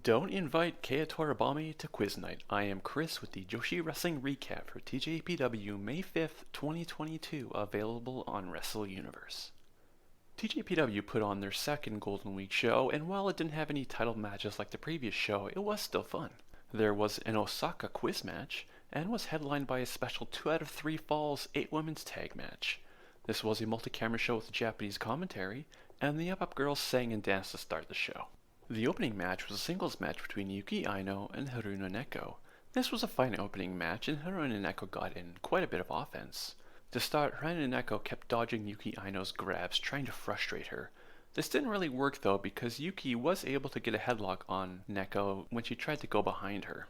Don't invite Tjpw to quiz night. I am Chris with the Joshi Wrestling Recap for Tjpw May 5th, 2022, available on Wrestle Universe. Tjpw put on their second Golden Week show, and while it didn't have any title matches like the previous show, it was still fun. There was an Osaka quiz match, and was headlined by a special 2 out of 3 falls 8 women's tag match. This was a multi-camera show with Japanese commentary, and the Up Girls sang and danced to start the show. The opening match was a singles match between Yuki Aino and Haruna Neko. This was a fine opening match, and Haruna Neko got in quite a bit of offense. To start, Haruna Neko kept dodging Yuki Aino's grabs, trying to frustrate her. This didn't really work though, because Yuki was able to get a headlock on Neko when she tried to go behind her.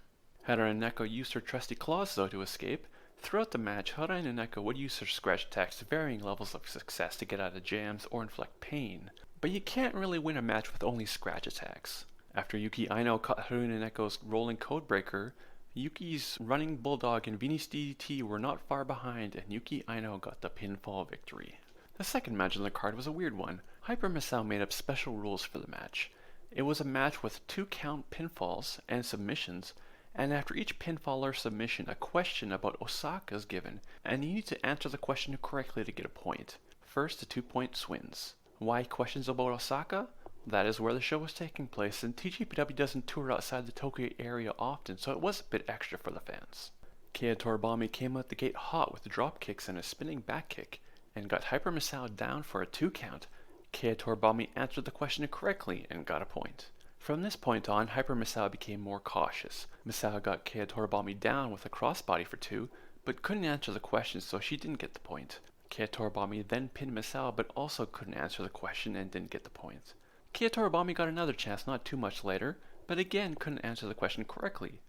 Haruna Neko used her trusty claws though to escape. Throughout the match, Haruna Neko would use her scratch attacks to varying levels of success to get out of jams or inflict pain. But you can't really win a match with only scratch attacks. After Yuki Aino caught Haruna Neko's rolling codebreaker, Yuki's running bulldog and Venus DDT were not far behind, and Yuki Aino got the pinfall victory. The second match on the card was a weird one. Hyper Misao made up special rules for the match. It was a match with 2 count pinfalls and submissions, and after each pinfall or submission, a question about Osaka is given, and you need to answer the question correctly to get a point. First to 2 points wins. Why questions about Osaka? That is where the show was taking place, and Tjpw doesn't tour outside the Tokyo area often, so it was a bit extra for the fans. Tjpw came out the gate hot with drop kicks and a spinning back kick, and got Hyper Misao down for a 2 count. Tjpw answered the question correctly and got a point. From this point on, Hyper Misao became more cautious. Misao got Tjpw down with a crossbody for 2, but couldn't answer the question, so she didn't get the point. Tjpw then pinned Misao, but also couldn't answer the question and didn't get the point. Tjpw got another chance not too much later, but again couldn't answer the question correctly.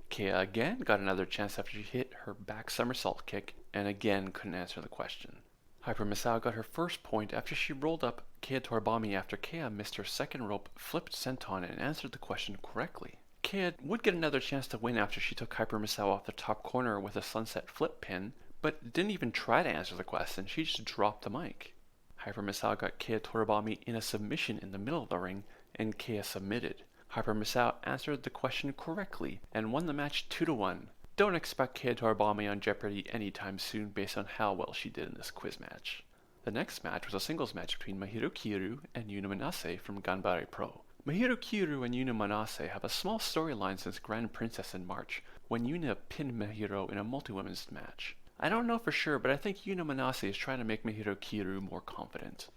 Kea again got another chance after she hit her back somersault kick, and again couldn't answer the question. Hyper Misao got her first point after she rolled up Tjpw after Kea missed her second rope flipped senton and answered the question correctly. Kea would get another chance to win after she took Hyper Misao off the top corner with a sunset flip pin, but didn't even try to answer the question, she just dropped the mic. Hyper Misao got Tjpw in a submission in the middle of the ring, and Kea submitted. Hyper Misao answered the question correctly, and won the match 2-1. Don't expect Tjpw on Jeopardy anytime soon based on how well she did in this quiz match. The next match was a singles match between Mahiro Kiru and Yuna Manase from Ganbare Pro. Mahiro Kiru and Yuna Manase have a small storyline since Grand Princess in March, when Yuna pinned Mahiro in a multi-women's match. I don't know for sure, but I think Yuna Manase is trying to make Mahiro Kiru more confident.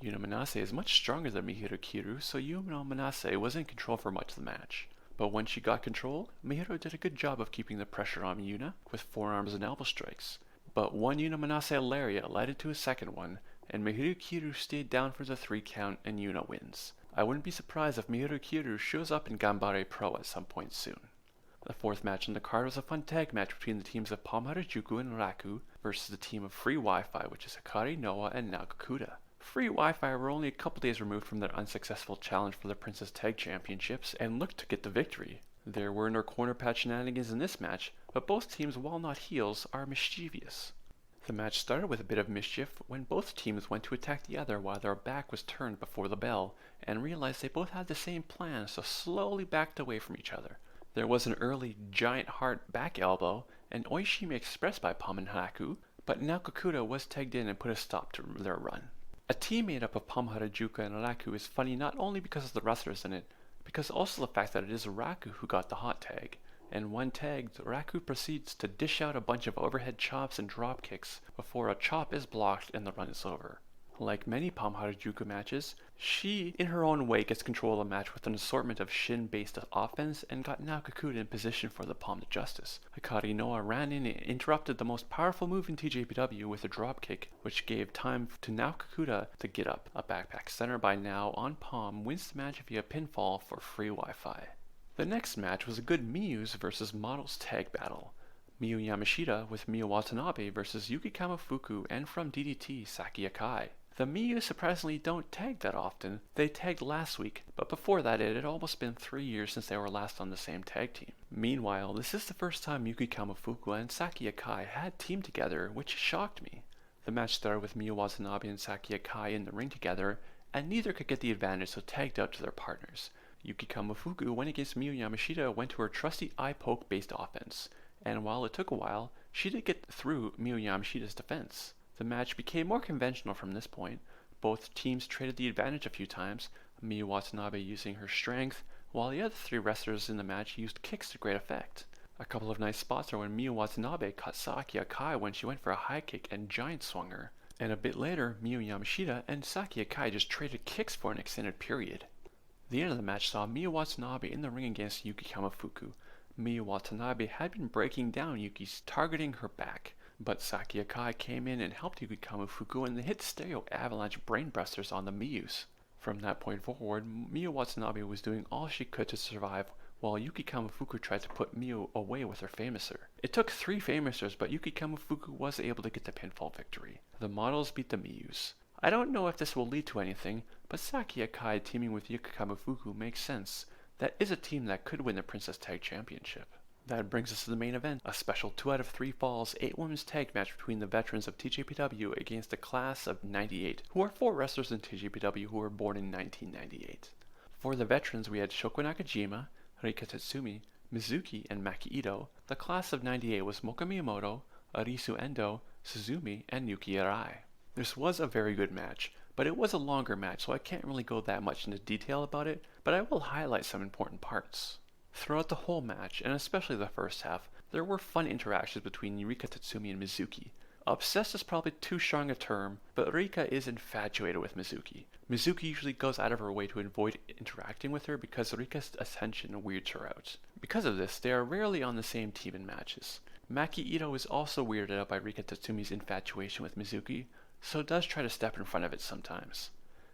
Yuna Manase is much stronger than Mahiro Kiru, so Yuna Manase was in control for much of the match. But when she got control, Mahiro did a good job of keeping the pressure on Yuna with forearms and elbow strikes. But one Yuna Manase lariat led to a second one, and Mahiro Kiru stayed down for the 3 count and Yuna wins. I wouldn't be surprised if Mahiro Kiru shows up in Ganbare Pro at some point soon. The fourth match on the card was a fun tag match between the teams of Palm Harajuku and Raku versus the team of Free Wi-Fi, which is Hikari Noa and Naokakuta. Free Wi-Fi were only a couple days removed from their unsuccessful challenge for the Princess Tag Championships and looked to get the victory. There were no corner patch shenanigans in this match, but both teams, while not heels, are mischievous. The match started with a bit of mischief when both teams went to attack the other while their back was turned before the bell, and realized they both had the same plan, so slowly backed away from each other. There was an early giant heart back elbow, and Oishimi expressed by Palm and Haraku, but Naokakuta was tagged in and put a stop to their run. A team made up of Palm Harajuku and Raku is funny not only because of the wrestlers in it, because also the fact that it is Raku who got the hot tag. And when tagged, Raku proceeds to dish out a bunch of overhead chops and drop kicks before a chop is blocked and the run is over. Like many Palm Harajuku matches, she, in her own way, gets control of the match with an assortment of shin-based offense and got Naokakuta in position for the Palm to Justice. Hikari Noa ran in and interrupted the most powerful move in Tjpw with a drop kick, which gave time to Naokakuta to get up. A backpack center by Nao on Palm wins the match via pinfall for Free Wi-Fi. The next match was a good Miyus versus Models tag battle. Miyu Yamashita with Miyu Watanabe versus Yuki Kamifuku and from DDT Saki Akai. The Miyu surprisingly don't tag that often. They tagged last week, but before that it had almost been 3 years since they were last on the same tag team. Meanwhile, this is the first time Yuki Kamifuku and Saki Akai had teamed together, which shocked me. The match started with Miyu Watanabe and Saki Akai in the ring together, and neither could get the advantage so tagged out to their partners. Yuki Kamifuku went against Miyu Yamashita went to her trusty eye poke based offense, and while it took a while, she did get through Miyu Yamashita's defense. The match became more conventional from this point. Both teams traded the advantage a few times, Miyu Watanabe using her strength, while the other three wrestlers in the match used kicks to great effect. A couple of nice spots are when Miyu Watanabe caught Saki Akai when she went for a high kick and giant swung her. And a bit later, Miyu Yamashita and Saki Akai just traded kicks for an extended period. The end of the match saw Miyu Watanabe in the ring against Yuki Kamifuku. Miyu Watanabe had been breaking down Yuki's, targeting her back, but Saki Akai came in and helped Yuki Kamifuku and they hit stereo avalanche brainbusters on the Miyus. From that point forward, Miyu Watanabe was doing all she could to survive, while Yuki Kamifuku tried to put Miyu away with her famouser. It took 3 famousers, but Yuki Kamifuku was able to get the pinfall victory. The models beat the Miyus. I don't know if this will lead to anything, but Saki Akai teaming with Yuki Kamifuku makes sense. That is a team that could win the Princess Tag Championship. That brings us to the main event, a special 2 out of 3 falls, 8 women's tag match between the veterans of Tjpw against the class of 98, who are 4 wrestlers in Tjpw who were born in 1998. For the veterans we had Shoko Nakajima, Rika Tatsumi, Mizuki, and Maki Ito. The class of 98 was Moka Miyamoto, Arisu Endo, Suzumi, and Yuki Arai. This was a very good match, but it was a longer match, so I can't really go that much into detail about it, but I will highlight some important parts. Throughout the whole match, and especially the first half, there were fun interactions between Rika Tatsumi and Mizuki. Obsessed is probably too strong a term, but Rika is infatuated with Mizuki. Mizuki usually goes out of her way to avoid interacting with her because Rika's attention weirds her out. Because of this, they are rarely on the same team in matches. Maki Ito is also weirded out by Rika Tatsumi's infatuation with Mizuki, so does try to step in front of it sometimes.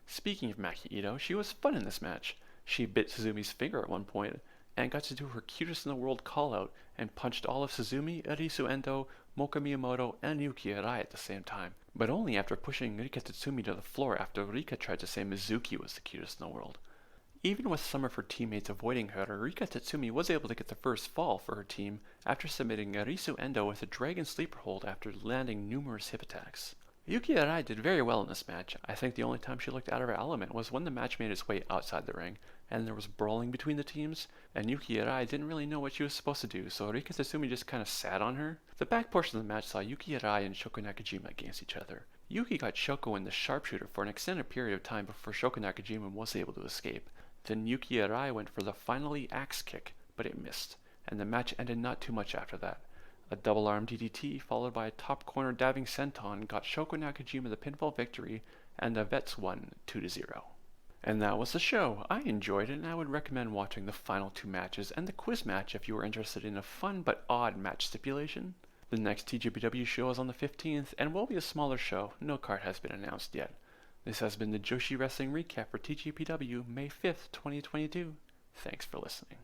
Speaking of Maki Ito, she was fun in this match. She bit Suzumi's finger at one point, and got to do her cutest in the world call out and punched all of Suzumi, Arisu Endo, Moka Miyamoto, and Yuki Arai at the same time, but only after pushing Rika Tatsumi to the floor after Rika tried to say Mizuki was the cutest in the world. Even with some of her teammates avoiding her, Rika Tatsumi was able to get the first fall for her team after submitting Arisu Endo with a dragon sleeper hold after landing numerous hip attacks. Yuki Arai did very well in this match. I think the only time she looked out of her element was when the match made its way outside the ring, and there was brawling between the teams, and Yuki Arai didn't really know what she was supposed to do, so Rika Tatsumi just kinda sat on her. The back portion of the match saw Yuki Arai and Shoko Nakajima against each other. Yuki got Shoko in the sharpshooter for an extended period of time before Shoko Nakajima was able to escape. Then Yuki Arai went for the finally axe kick, but it missed, and the match ended not too much after that. A double arm DDT followed by a top corner diving senton got Shoko Nakajima the pinfall victory, and the Vets won 2-0. And that was the show. I enjoyed it, and I would recommend watching the final 2 matches and the quiz match if you were interested in a fun but odd match stipulation. The next TJPW show is on the 15th and will be a smaller show. No card has been announced yet. This has been the Joshi Wrestling Recap for TJPW May 5th, 2022. Thanks for listening.